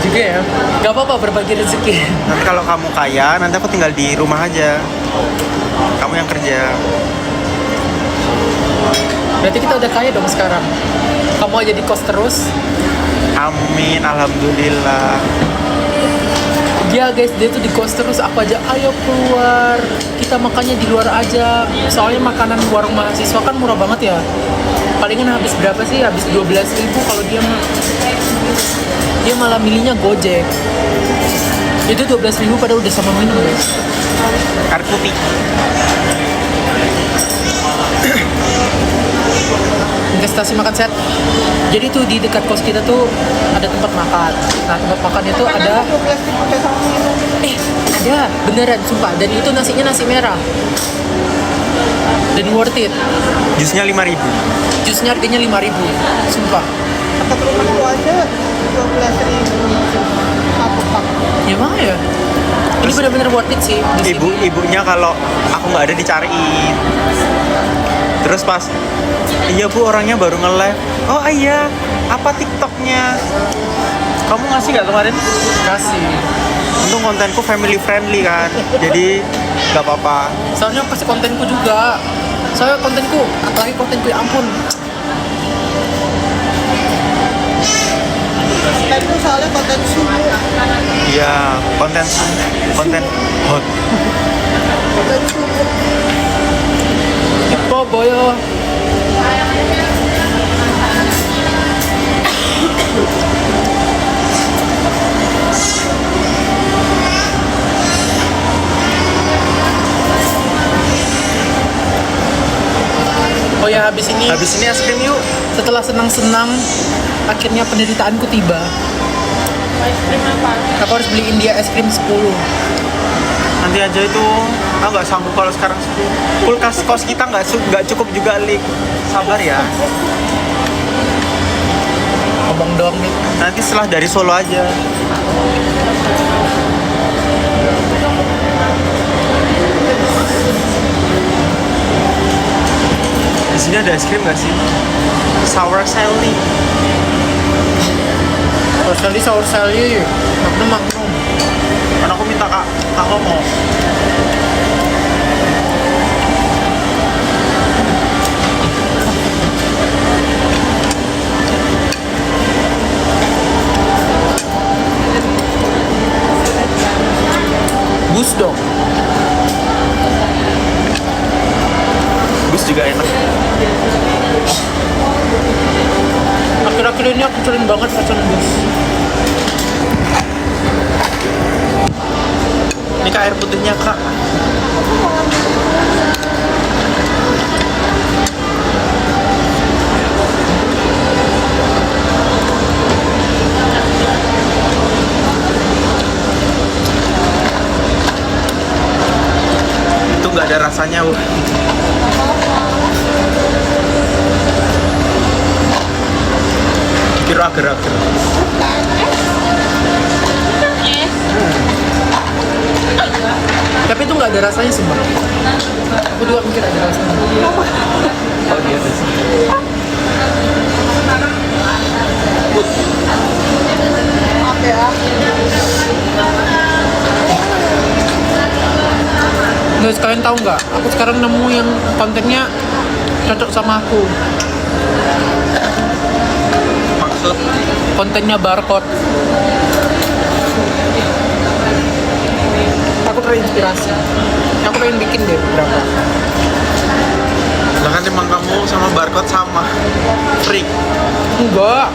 B: Juga ya. Gak apa-apa berbagi rezeki.
A: Nanti kalau kamu kaya, nanti aku tinggal di rumah aja. Kamu yang kerja.
B: Berarti kita udah kaya dong sekarang. Kamu aja di kos terus.
A: Amin, alhamdulillah.
B: Dia guys, dia tuh di kos terus. Aku aja ayo keluar. Kita makannya di luar aja. Soalnya makanan warung mahasiswa kan murah banget ya. Palingan habis berapa sih? Habis 12.000 kalau dia malah milihnya Gojek. Itu 12.000 pada udah sama minum guys.
A: Air putih.
B: Investasi makan sehat. Jadi tuh di dekat kos kita tuh ada tempat makan. Nah tempat makannya tuh ada
C: 12.000 udah sama minum.
B: ada beneran sumpah. Dan itu nasinya nasi merah. Dan worth it.
A: Jusnya 5.000.
B: Jusnya harganya 5.000. Sumpah.
C: Dekat rumahku aja 12.000 satu pak.
B: Ya mana ya? Ini benar-benar worth it sih. Di sini.
A: Ibunya kalau aku nggak ada dicariin. Terus pas, iya bu orangnya baru nge-live. Oh iya, apa TikToknya? Kamu ngasih nggak kemarin?
B: Kasih.
A: Untung kontenku family friendly kan, jadi nggak apa-apa.
B: Soalnya aku kasih kontenku juga. Soalnya kontenku, apalagi kontenku ya ampun.
C: Kita itu soalnya konten sumu,
A: Iya, konten hot.
C: konten sumu.
B: Ipo boyo. Oh ya, habis ini
A: Es krim yuk.
B: setelah senang-senang akhirnya penderitaanku tiba.
C: Es krim apa?
B: Aku harus beliin dia es krim 10.
A: Nanti aja itu, aku nggak sanggup kalau sekarang kulkas kos kita nggak cukup juga Lik. Sabar ya.
B: Ngomong doang nih.
A: Nanti setelah dari Solo aja. Di sini ada es krim nggak sih? Sour Sally.
B: Sour sour sally, magnum.
A: Kan aku minta kak ngomong.
B: Bus dong.
A: Bus juga enak.
B: Akhir-akhir ini aku sering banget pesan bus.
A: Ini kak air putihnya kak. Itu nggak ada rasanya, Bu. Kira agar-agar.
B: Tapi itu nggak ada rasanya sumpah. Aku juga mikir ada rasanya.
A: Oh dia ada sih.
C: Oke ya.
B: Guys, kalian tahu nggak? Aku sekarang nemu yang kontennya cocok sama aku.
A: Maksud
B: Kontennya barcode. Aku terinspirasi. Aku pengen bikin deh beberapa.
A: lah kan emang kamu sama barcode sama. Freak.
B: Enggak.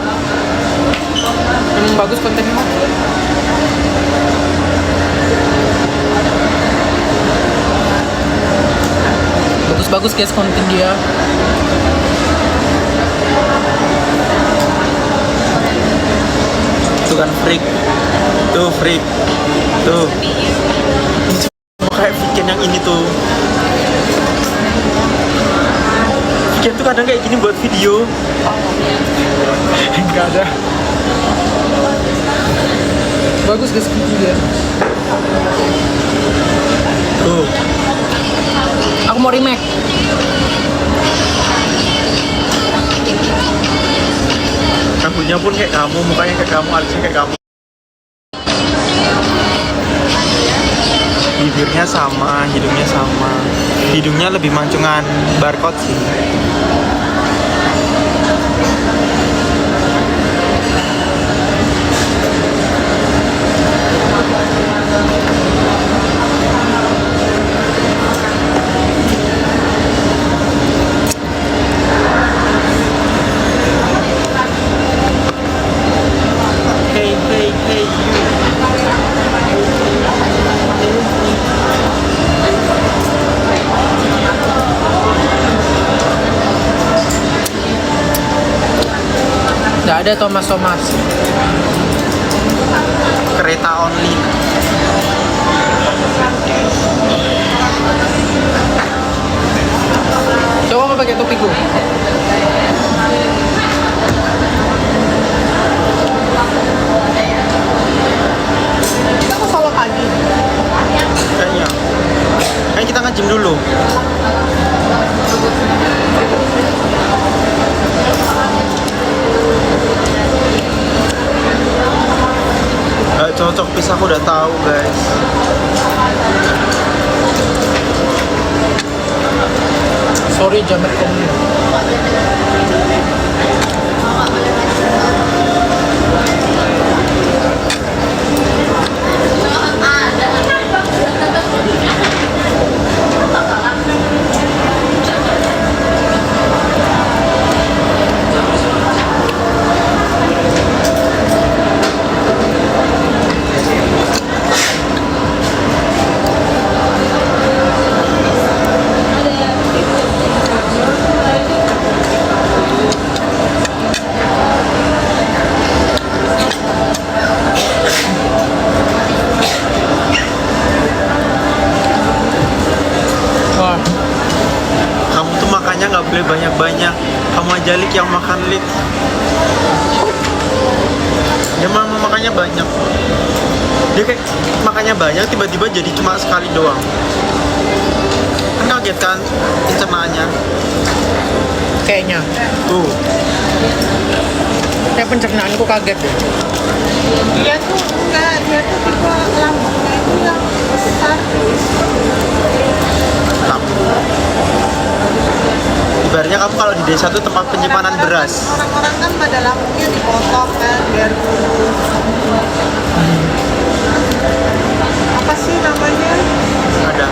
B: Emang bagus kontennya mah. Bagus-bagus guys konten dia.
A: Itu kan freak. Tuh freak. Tuh. Ini kayak Viken yang ini tuh. Viken tuh kadang kayak gini buat video.
B: Enggak ada. Bagus guys konten dia.
A: Tuh.
B: Aku mau remake.
A: Rambutnya pun kayak kamu, mukanya kayak kamu, alisnya kayak kamu. Bibirnya sama, hidungnya sama. Hidungnya lebih mancungan barcode sih. Hey, hey, hey, you.
B: Nggak ada Thomas.
A: Kereta only.
B: Coba apa pakai topiku?
C: Kita ke Solo pagi.
A: Kayaknya. Kayaknya kita nge-gym dulu. Gak cocok pisah, aku udah tahu guys.
B: Sorry jamet kamu.
A: Boleh banyak-banyak. Kamu aja Lik yang makan Lik. Dia mah makannya banyak. Dia kayak makannya banyak tiba-tiba jadi cuma sekali doang. Kan kaget kan pencernaannya.
B: Kayaknya.
A: Tuh.
B: Kayak pencernaanku kaget deh.
C: Dia tuh enggak, dia tuh tipe lambungnya itu yang besar.
A: Ibaratnya kamu kalau di desa tuh tempat penyimpanan beras.
C: Orang-orang kan pada lambungnya dipotong kan biar lurus. Apa sih namanya?
A: Ada.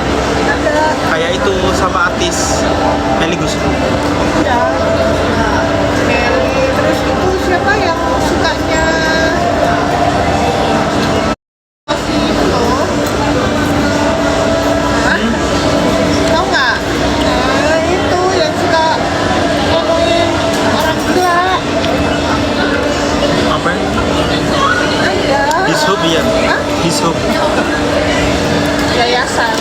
C: Ada.
A: Kayak itu sama artis Melly Guslo.
C: Ya. Nah, Meli, terus itu siapa yang sukanya si itu? Hah? Tahu nggak? Nah, itu yang suka ngomongin orang gila.
A: Apa ya?
C: Ada.
A: Hishub ya.
C: Hah?
A: Hishub.
C: Yayasan.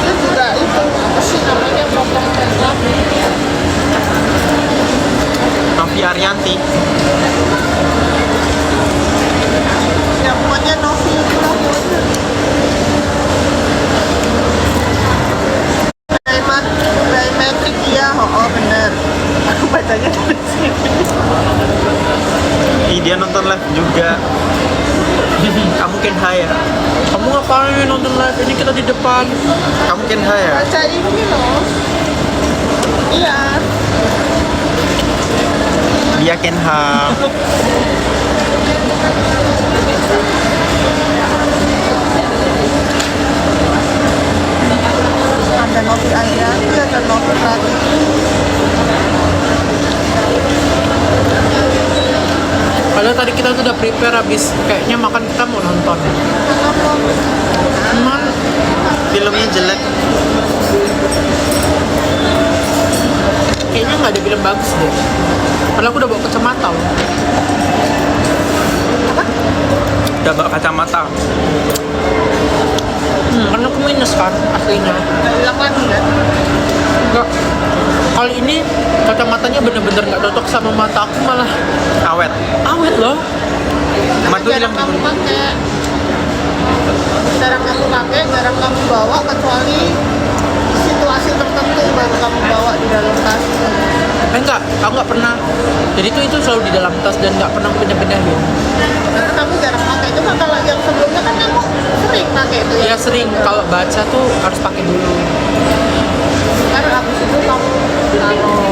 C: Itu juga itu apa sih namanya potong reklam.
A: Novi Arianti.
C: Ya pokoknya Novi itu lah pokoknya. Biometrik iya, oh bener. Aku bacanya dari sini.
A: Ih, dia nonton live juga. Kamu can hire.
B: Kamu ngapain nonton live ini, kita di depan?
A: Kamu can hire.
C: Baca ini loh. Iya.
A: Dia can have.
C: Ada Novi Arianti, ada Novi Pratiwi.
B: Padahal tadi kita tuh udah prepare habis kayaknya makan kita mau nonton. Cuman
A: Filmnya jelek.
B: kayaknya nggak ada film bagus deh. Padahal aku udah bawa kacamata loh.
A: Udah bawa kacamata.
B: Karena aku minus kan aslinya.
C: Nggak hilang lagi kan?
B: Enggak. Kali ini kacamatanya bener-bener nggak cocok sama mata aku, malah
A: Awet.
B: awet loh.
A: Kemarin tuh
C: Jarang
A: bilang
C: kamu pakai. Jarang kamu pakai, jarang kamu bawa kecuali situasi tertentu baru kamu bawa di dalam tas.
B: Enggak, aku nggak pernah. Jadi itu selalu di dalam tas dan nggak pernah pindah-pindahin.
C: Karena kamu jarang pakai itu kan, kalau yang sebelumnya kan kamu sering pakai itu ya.
B: Ya sering kalau baca tuh harus pakai dulu.
C: Kan habis itu kamu taruh.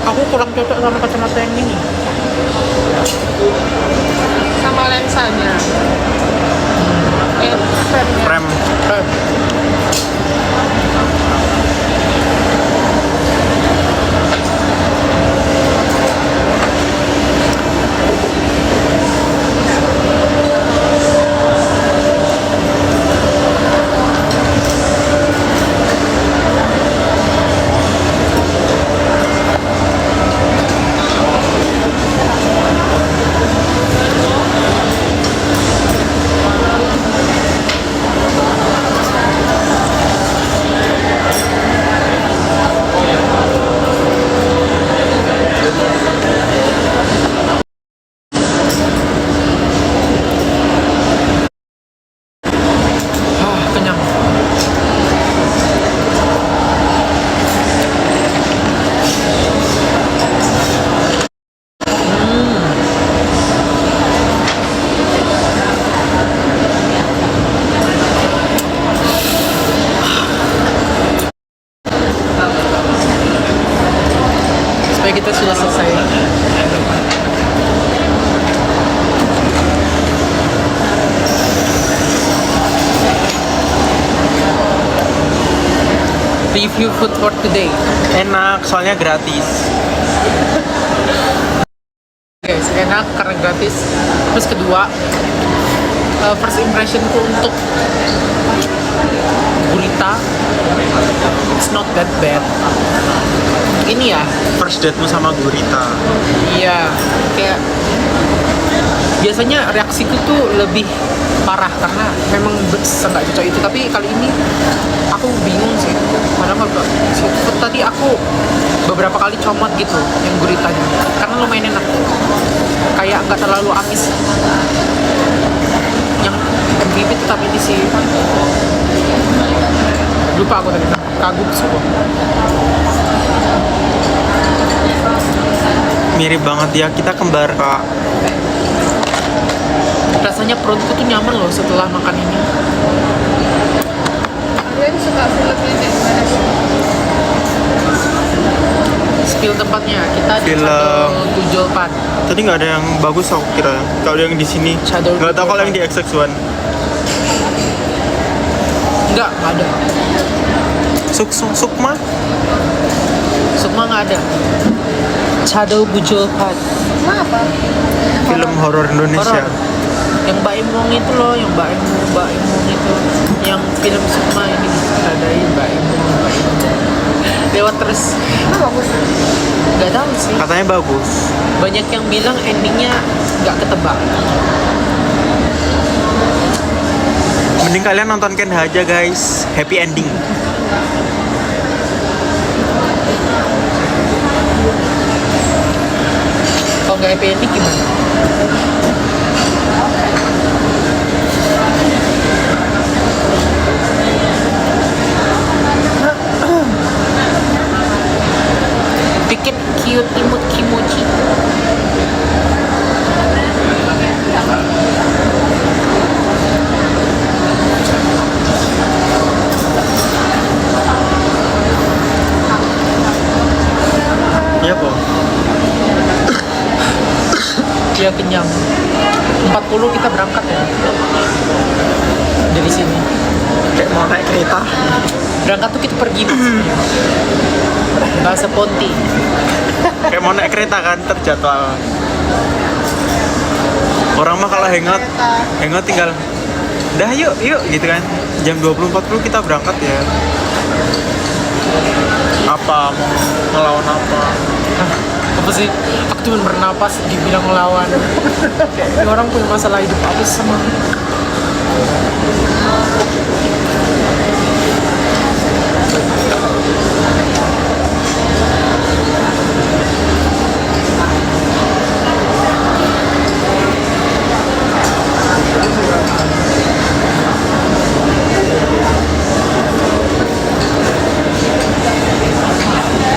B: Aku kurang cocok sama kacamata yang ini.
C: Sama lensanya. Frame-nya.
A: Rem.
B: Kenyang. Supaya kita sudah selesai. Review food for today.
A: Enak, soalnya gratis.
B: Guys, enak karena gratis. Terus kedua, first impressionku untuk gurita, it's not that bad. Ini ya,
A: First date-mu sama gurita.
B: iya, kayak biasanya reaksiku tuh lebih parah karena memang nggak cocok itu. Tapi kali ini aku bingung sih, padahal seafood tadi aku beberapa kali comot gitu yang guritanya karena lumayan enak, kayak nggak terlalu amis. Yang MVP tetap ini sih, lupa aku tadi, kagum semua.
A: Mirip banget ya, kita kembar kak.
B: Rasanya perutku tuh nyaman loh setelah makan ini.
C: Kalian suka film ini gimana sih?
B: Spill tempatnya, kita di
A: Film.
B: Chadol Gujolpan.
A: Tadi nggak ada yang bagus aku kira. Kalau yang di sini,
B: Shadow
A: nggak tahu kalau yang di XX1.
B: Enggak ada.
A: Sukma?
B: Sukma nggak ada. Chadol Gujolpan.
C: Kenapa?
A: Film horor Indonesia.
B: Horor. Yang Mbak Imong itu loh, yang Mbak Imong itu, yang film Sukma ini disutradarai Mbak Imong. Lewat terus.
C: Kenapa bagus?
B: Nggak tahu sih.
A: Katanya bagus.
B: Banyak yang bilang endingnya nggak ketebak.
A: Mending kalian nonton Ken aja guys. Happy ending.
B: Kalau nggak happy ending gimana? Bikin cute imut kimochi.
A: Iya po.
B: Dia kenyang. 40 kita berangkat ya dari sini.
A: Kayak mau naik kereta.
B: Berangkat tuh kita pergi bahasa Ponti.
A: Kayak mau naik kereta kan terjadwal. Orang mah kalau hangout tinggal dah yuk gitu kan. Jam 20.40 kita berangkat ya. Apa mau ngelawan apa?
B: Apa sih? Aku cuma bernapas dibilang melawan. Kayak orang punya masalah hidup apa sih sama?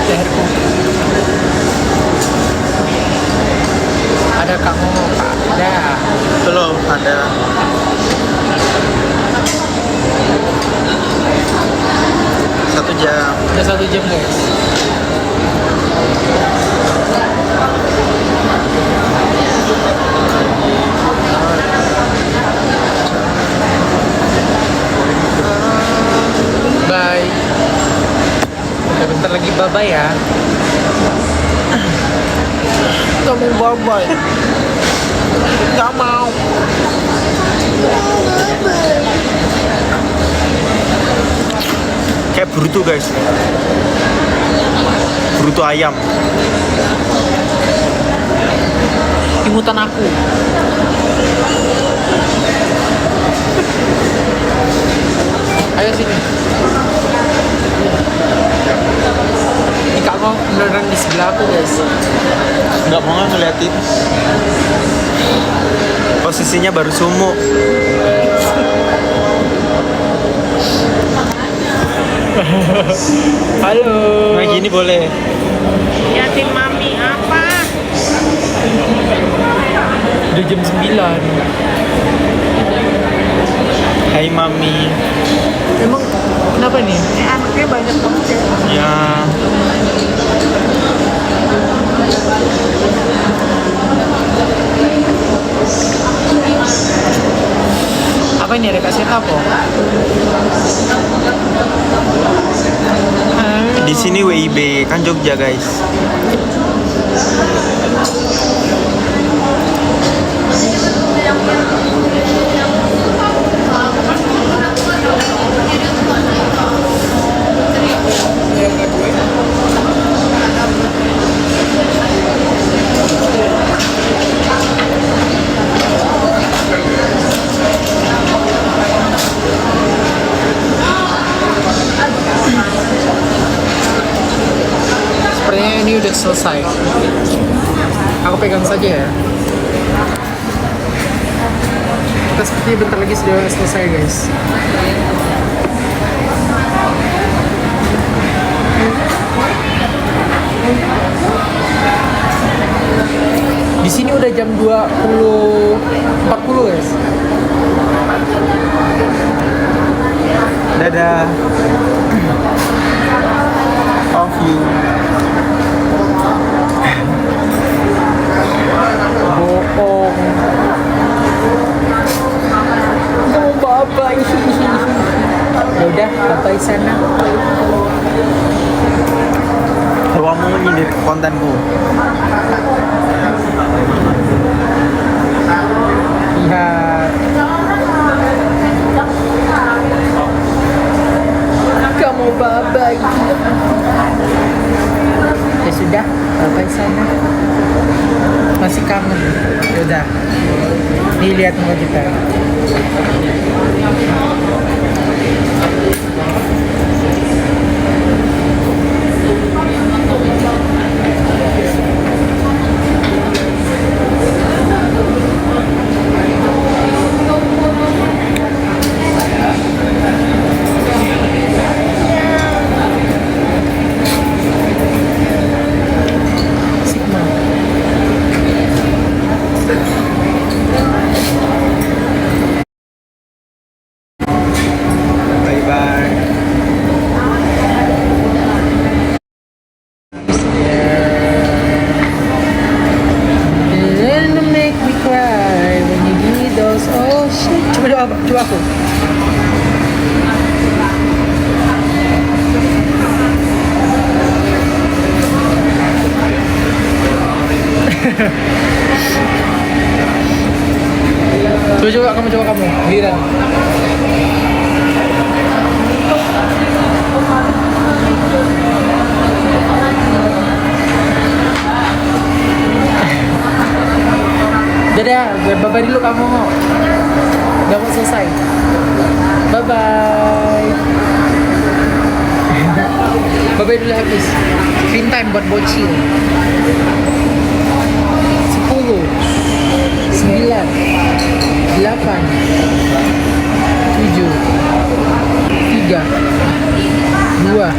B: Leherku. Ada Kak Momo, Kak. Ada.
A: Belum ada. Satu jam.
B: Udah 1 jam guys. Bye. Udah bentar lagi bye-bye ya. Gak mau bye-bye. Gak mau.
A: Kayak bruto guys. Bruto ayam.
B: Imutan aku. Ayo sini. Ini Kak Mo beneran di sebelah aku guys.
A: Nggak mau nggak ngeliatin. Posisinya baru sumuk.
B: Halo.
A: Nah gini boleh.
C: Liatin mami apa?
B: Udah jam 9.
A: Hai mami.
B: Emang kenapa nih?
C: Anaknya banyak banget ya.
A: Ya.
B: Apa ini ada kasih apa?
A: Di sini WIB kan Jogja guys.
B: hampir selesai. Aku pegang saja ya. Kita seperti bentar lagi sudah selesai guys. Di sini udah jam 20.40 guys.
A: Dadah. Of you.
B: Bohong. Mau bye-bye. Yaudah, bye-bye sana.
A: Kalau kamu nyindir kontenku.
B: Lihat. Kamu bye-bye. Ya sudah, bye-bye sana. Masih kangen. Yaudah. Nih lihat muka kita. Sigma.
A: Bye bye.
B: And you make me cry when you need those oh shit. Coba aku. Coba kamu. Giliran. Dadah, bye-bye dulu kamu. Udah mau selesai. Bye-bye. Bye-bye dulu habis. Screen time buat bocil. 10 9 8 7 3 2 1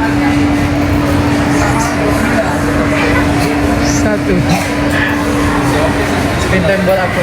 B: Screen time buat aku.